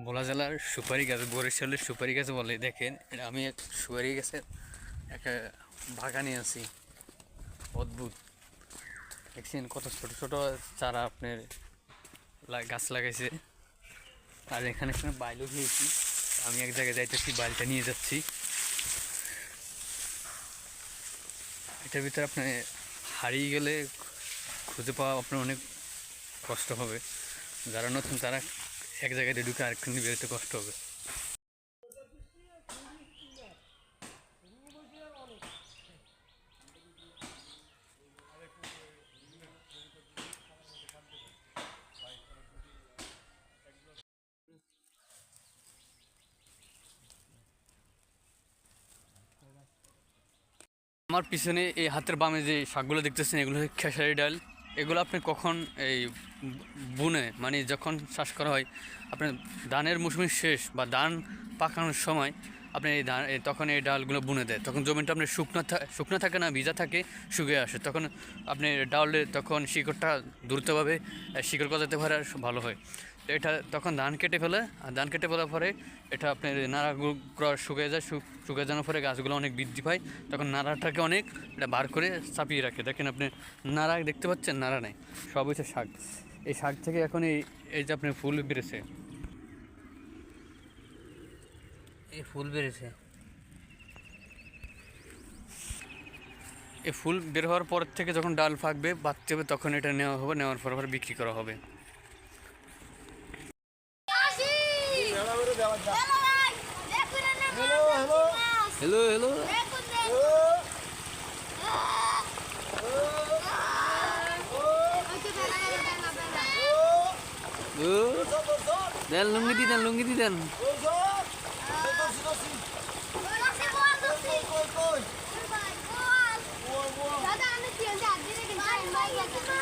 ভোলা জেলার সুপারি গাছ, বরিশালের সুপারি গাছ বলে। দেখেন, এটা আমি এক সুপারি গাছের একটা বাগানে আছি। অদ্ভুত, দেখছেন কত ছোট ছোট চারা আপনার গাছ লাগাইছে। আর এখানে এখানে বাইলও খেয়েছি। আমি এক জায়গায় যাইতেছি, বাইলটা নিয়ে যাচ্ছি। এটার ভিতরে আপনার হারিয়ে গেলে খুঁজে পাওয়া আপনার অনেক কষ্ট হবে। যারা নতুন তারা এক জায়গায় ঢুকে আরেকখানে বেরোতে কষ্ট হবে। আমার পিছনে এই হাতের বামে যে শাকগুলো দেখতেছেন, এগুলো হচ্ছে খেসারি ডাল। এগুলো আপনি কখন এই বুনে, মানে যখন চাষ করা হয় আপনার ধানের মৌসুমের শেষ বা ধান পাকানোর সময় আপনি এই ধান তখন এই ডালগুলো বুনে দেয়। তখন জমিটা আপনার শুকনো থাকে না, ভিজা থাকে, শুকিয়ে আসে। তখন আপনি ডালে তখন শিকড়টা দ্রুতভাবে শিকড় গজাতে পারে আর ভালো হয়। তো এটা তখন ধান কেটে ফেলে, আর ধান কেটে ফেলার পরে এটা আপনার নাড়াগুলো শুকিয়ে যায়। শুকিয়ে যাওয়ার পরে গাছগুলো অনেক বৃদ্ধি পায়। তখন নাড়াটাকে অনেক এটা বার করে চাপিয়ে রাখে। দেখেন আপনি নাড়া দেখতে পাচ্ছেন, নাড়া নেই, সব হচ্ছে শাক। এই শাক থেকে এখন এই যে আপনার ফুল বেড়েছে, এই ফুল বেড়েছে। এই ফুল বের হওয়ার পর থেকে যখন ডাল পাকবে, বাড়তে হবে, তখন এটা নেওয়া হবে। নেওয়ার পর বিক্রি করা হবে। হ্যালো হ্যালো, দেন লুঙ্গি দি দেন, লুঙ্গি দি দেন। দাদা আমি 3 দিন আগে কিন্তু